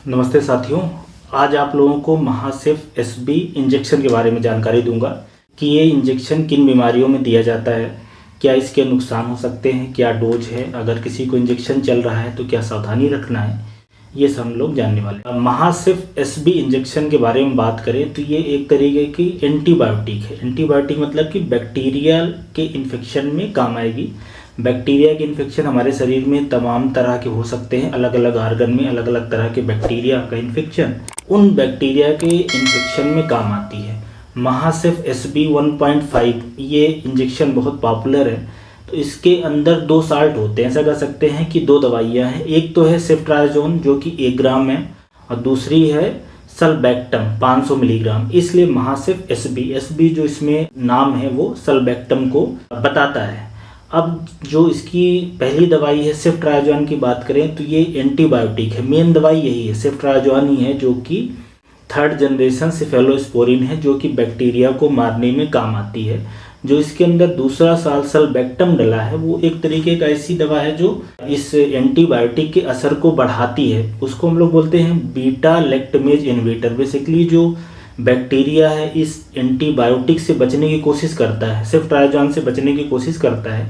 नमस्ते साथियों, आज आप लोगों को महासिफ एसबी इंजेक्शन के बारे में जानकारी दूंगा कि ये इंजेक्शन किन बीमारियों में दिया जाता है, क्या इसके नुकसान हो सकते हैं, क्या डोज है, अगर किसी को इंजेक्शन चल रहा है तो क्या सावधानी रखना है, ये सब हम लोग जानने वाले हैं। महासिफ एसबी इंजेक्शन के बारे में बात करें तो ये एक तरीके की एंटीबायोटिक है। एंटीबायोटिक मतलब कि बैक्टीरिया के इन्फेक्शन में काम आएगी। बैक्टीरिया के इन्फेक्शन हमारे शरीर में तमाम तरह के हो सकते हैं, अलग अलग आर्गन में अलग अलग तरह के बैक्टीरिया का इन्फेक्शन, उन बैक्टीरिया के इन्फेक्शन में काम आती है। महासिफ एसबी 1.5 ये इंजेक्शन बहुत पॉपुलर है। तो इसके अंदर 2 साल्ट होते हैं, ऐसा कह सकते हैं कि 2 दवाइयाँ हैं। एक तो है सेफ्ट्राजोन जो कि 1 ग्राम है और दूसरी है सल्बेक्टम 500 मिलीग्राम। इसलिए महासिफ एसबी जो इसमें नाम है वो सल्बेक्टम को बताता है। अब जो इसकी पहली दवाई है सेफ्ट्राजोन की बात करें तो ये एंटीबायोटिक है। मेन दवाई यही है, सेफ्ट्राजोन ही है, जो कि 3rd जनरेशन सेफेलोस्पोरिन है, जो कि बैक्टीरिया को मारने में काम आती है। जो इसके अंदर दूसरा साल सल्बेक्टम डला है वो एक तरीके का ऐसी दवा है जो इस एंटीबायोटिक के असर को बढ़ाती है। उसको हम लोग बोलते हैं बीटा लैक्टमेज इनहिबिटर। बेसिकली जो बैक्टीरिया है इस एंटीबायोटिक से बचने की कोशिश करता है, सेफ्ट्राजोन से बचने की कोशिश करता है।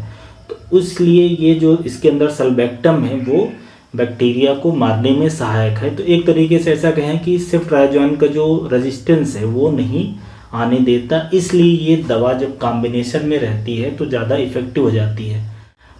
तो इसलिए ये जो इसके अंदर सल्बेक्टम है वो बैक्टीरिया को मारने में सहायक है। तो एक तरीके से ऐसा कहें कि सेफ्ट्राजोन का जो रेजिस्टेंस है वो नहीं आने देता। इसलिए ये दवा जब कॉम्बिनेशन में रहती है तो ज़्यादा इफ़ेक्टिव हो जाती है।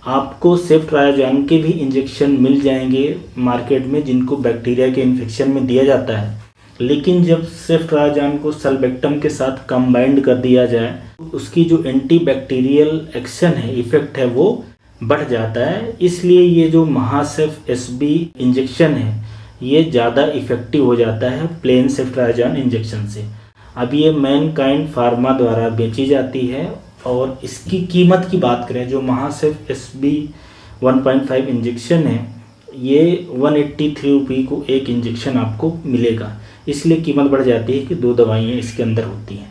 आपको सेफ्ट्राजोन के भी इंजेक्शन मिल जाएंगे मार्केट में जिनको बैक्टीरिया के इन्फेक्शन में दिया जाता है, लेकिन जब सेफ्ट्राजोन को सल्बेक्टम के साथ कंबाइंड कर दिया जाए उसकी जो एंटीबैक्टीरियल एक्शन है, इफेक्ट है, वो बढ़ जाता है। इसलिए ये जो महासिफ एसबी इंजेक्शन है ये ज़्यादा इफेक्टिव हो जाता है प्लेन सेफ्ट्राजोन इंजेक्शन से। अब ये मैनकाइंड फार्मा द्वारा बेची जाती है और इसकी कीमत की बात करें, जो महासिफ एसबी 1.5 इंजेक्शन है ये 183 रुपये को एक इंजेक्शन आपको मिलेगा। इसलिए कीमत बढ़ जाती है कि 2 दवाइयाँ इसके अंदर होती हैं।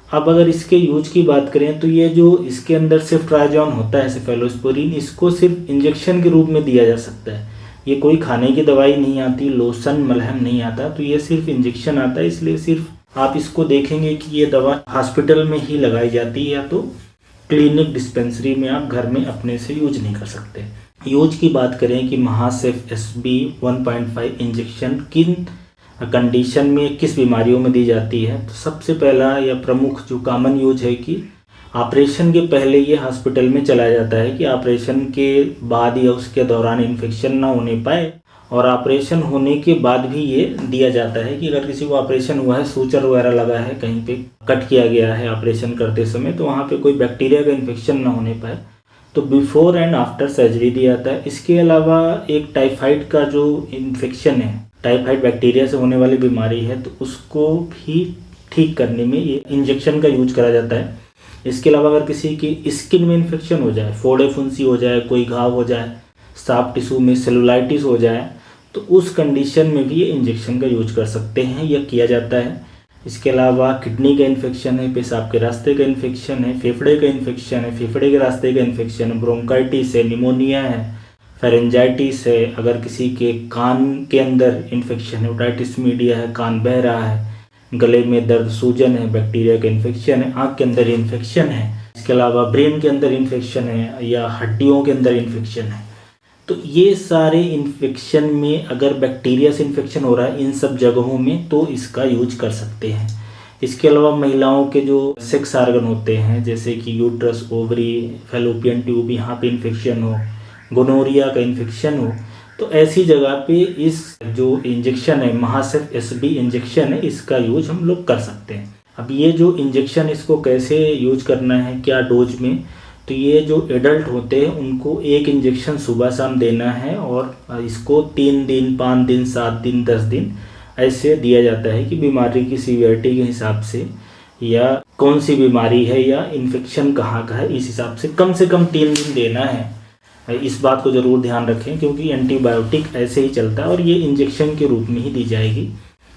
अब अगर इसके यूज की बात करें तो ये जो इसके अंदर सेफ्ट्राजोन होता है सेफेलोस्पोरिन, इसको सिर्फ इंजेक्शन के रूप में दिया जा सकता है। ये कोई खाने की दवाई नहीं आती, लोशन मलहम नहीं आता, तो ये सिर्फ इंजेक्शन आता है। इसलिए सिर्फ आप इसको देखेंगे कि ये दवा हॉस्पिटल में ही लगाई जाती है या तो क्लिनिक डिस्पेंसरी में, आप घर में अपने से यूज नहीं कर सकते। यूज की बात करें कि महासिफ एसबी 1.5 इंजेक्शन किन कंडीशन में किस बीमारियों में दी जाती है, तो सबसे पहला या प्रमुख जो कॉमन यूज है कि ऑपरेशन के पहले ये हॉस्पिटल में चला जाता है कि ऑपरेशन के बाद या उसके दौरान इन्फेक्शन ना होने पाए, और ऑपरेशन होने के बाद भी ये दिया जाता है कि अगर किसी को ऑपरेशन हुआ है, सूचर वगैरह लगा है, कहीं पे कट किया गया है ऑपरेशन करते समय, तो वहाँ पे कोई बैक्टीरिया का इन्फेक्शन ना होने पाए, तो बिफोर एंड आफ्टर सर्जरी दिया जाता है। इसके अलावा एक टाइफाइड का जो इन्फेक्शन है, टाइफाइड बैक्टीरिया से होने वाली बीमारी है, तो उसको भी ठीक करने में ये इंजेक्शन का यूज करा जाता है। इसके अलावा अगर किसी की स्किन में इन्फेक्शन हो जाए, फोड़े फुंसी हो जाए, कोई घाव हो जाए, सॉफ्ट टिश्यू में सेलुलाइटिस हो जाए, तो उस कंडीशन में भी ये इंजेक्शन का यूज कर सकते हैं या किया जाता है। इसके अलावा किडनी का इन्फेक्शन है, पेशाब के रास्ते का इन्फेक्शन है, फेफड़े का इन्फेक्शन है, फेफड़े के रास्ते का इन्फेक्शन है, ब्रोंकाइटिस है, निमोनिया है, फेरेंजाइटिस है, अगर किसी के कान के अंदर इन्फेक्शन है, ओटाइटिस मीडिया है, कान बह रहा है, गले में दर्द, सूजन है, बैक्टीरिया का इन्फेक्शन है, आँख के अंदर इन्फेक्शन है, इसके अलावा ब्रेन के अंदर इन्फेक्शन है या हड्डियों के अंदर इन्फेक्शन है, तो ये सारे इन्फेक्शन में अगर बैक्टीरिया से इन्फेक्शन हो रहा है इन सब जगहों में तो इसका यूज कर सकते हैं। इसके अलावा महिलाओं के जो सेक्स आर्गन होते हैं जैसे कि यूट्रस, ओवरी, फैलोपियन ट्यूब, यहाँ पे इन्फेक्शन हो, गोनोरिया का इन्फेक्शन हो, तो ऐसी जगह पे इस जो इंजेक्शन है महासिफ एसबी इंजेक्शन है इसका यूज हम लोग कर सकते हैं। अब ये जो इंजेक्शन इसको कैसे यूज करना है, क्या डोज में, तो ये जो एडल्ट होते हैं उनको एक इंजेक्शन सुबह शाम देना है और इसको 3 दिन, 5 दिन, 7 दिन, 10 दिन ऐसे दिया जाता है कि बीमारी की सीवियरिटी के हिसाब से या कौन सी बीमारी है या इन्फेक्शन कहाँ का है, इस हिसाब से कम 3 दिन देना है। इस बात को ज़रूर ध्यान रखें क्योंकि एंटीबायोटिक ऐसे ही चलता है और ये इंजेक्शन के रूप में ही दी जाएगी।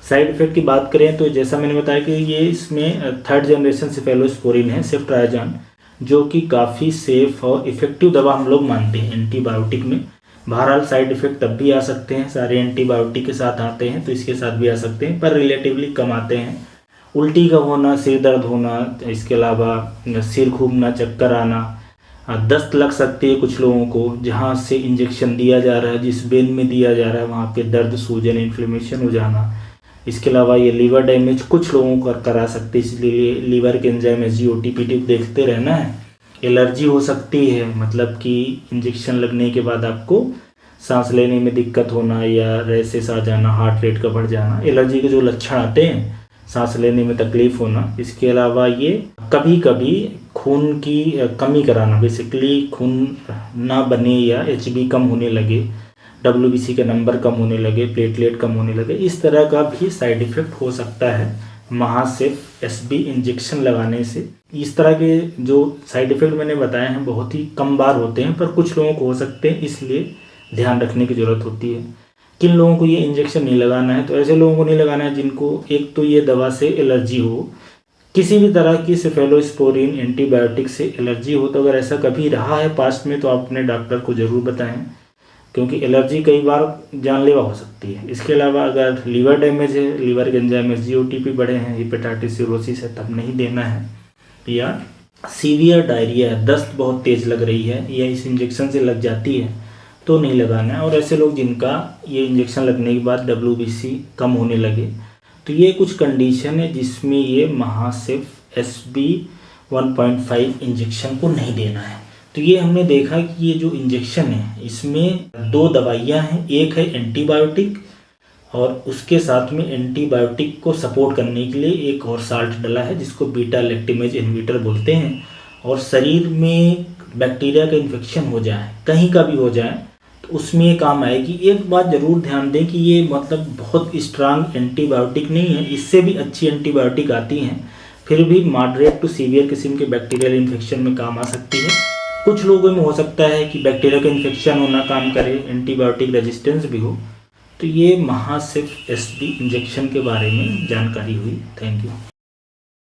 साइड इफ़ेक्ट की बात करें तो जैसा मैंने बताया कि ये इसमें 3rd जनरेशन सेफेलोस्पोरिन है, सेफ्ट्राजोन, जो कि काफ़ी सेफ और इफ़ेक्टिव दवा हम लोग मानते हैं एंटीबायोटिक में। बहरहाल साइड इफ़ेक्ट तब भी आ सकते हैं, सारे एंटीबायोटिक के साथ आते हैं तो इसके साथ भी आ सकते हैं, पर रिलेटिवली कम आते हैं। उल्टी का होना, सिर दर्द होना, इसके अलावा सिर घूमना, चक्कर आना, दस्त लग सकती है कुछ लोगों को, जहाँ से इंजेक्शन दिया जा रहा है, जिस वेन में दिया जा रहा है वहाँ पे दर्द, सूजन, इन्फ्लेमेशन हो जाना। इसके अलावा ये लीवर डैमेज कुछ लोगों को करा सकते हैं, इसलिए लीवर के एंजाइम SGOT देखते रहना है। एलर्जी हो सकती है, मतलब कि इंजेक्शन लगने के बाद आपको सांस लेने में दिक्कत होना या रैसेस आ जाना, हार्ट रेट का बढ़ जाना, एलर्जी के जो लक्षण आते हैं, सांस लेने में तकलीफ होना। इसके अलावा ये कभी कभी खून की कमी कराना, बेसिकली खून ना बने या HB कम होने लगे, WBC का नंबर कम होने लगे, प्लेटलेट कम होने लगे, इस तरह का भी साइड इफ़ेक्ट हो सकता है महासेफ SB इंजेक्शन लगाने से। इस तरह के जो साइड इफ़ेक्ट मैंने बताए हैं बहुत ही कम बार होते हैं, पर कुछ लोगों को हो सकते हैं, इसलिए ध्यान रखने की ज़रूरत होती है। किन लोगों को ये इंजेक्शन नहीं लगाना है? तो ऐसे लोगों को नहीं लगाना है जिनको एक तो ये दवा से एलर्जी हो, किसी भी तरह की सेफेलोस्पोरिन एंटीबायोटिक से एलर्जी हो। तो अगर ऐसा कभी रहा है पास्ट में तो आप अपने डॉक्टर को ज़रूर बताएं, क्योंकि एलर्जी कई बार जानलेवा हो सकती है। इसके अलावा अगर लीवर डैमेज है, लीवर के एंजाइम SGOT बढ़े हैं, हेपेटाइटिस सिरोसिस है, तब नहीं देना है। या सीवियर डायरिया, दस्त बहुत तेज़ लग रही है या इस इंजेक्शन से लग जाती है तो नहीं लगाना है। और ऐसे लोग जिनका ये इंजेक्शन लगने के बाद WBC कम होने लगे, तो ये कुछ कंडीशन है जिसमें ये महासेफ SB 1.5 इंजेक्शन को नहीं देना है। तो ये हमने देखा कि ये जो इंजेक्शन है इसमें 2 दवाइयाँ हैं, एक है एंटीबायोटिक और उसके साथ में एंटीबायोटिक को सपोर्ट करने के लिए एक और साल्ट डला है जिसको बीटा लैक्टेमेज इनहिबिटर बोलते हैं। और शरीर में बैक्टीरिया का इन्फेक्शन हो जाए, कहीं का भी हो जाए, तो उसमें ये काम आएगी। एक बात ज़रूर ध्यान दें कि ये मतलब बहुत स्ट्रांग एंटीबायोटिक नहीं है, इससे भी अच्छी एंटीबायोटिक आती हैं, फिर भी मॉडरेट टू सीवियर किस्म के बैक्टीरियल इन्फेक्शन में काम आ सकती है। कुछ लोगों में हो सकता है कि बैक्टीरिया का इन्फेक्शन होना काम करे, एंटीबायोटिक रेजिस्टेंस भी हो। तो ये महासेफ SB इंजेक्शन के बारे में जानकारी हुई। Thank you.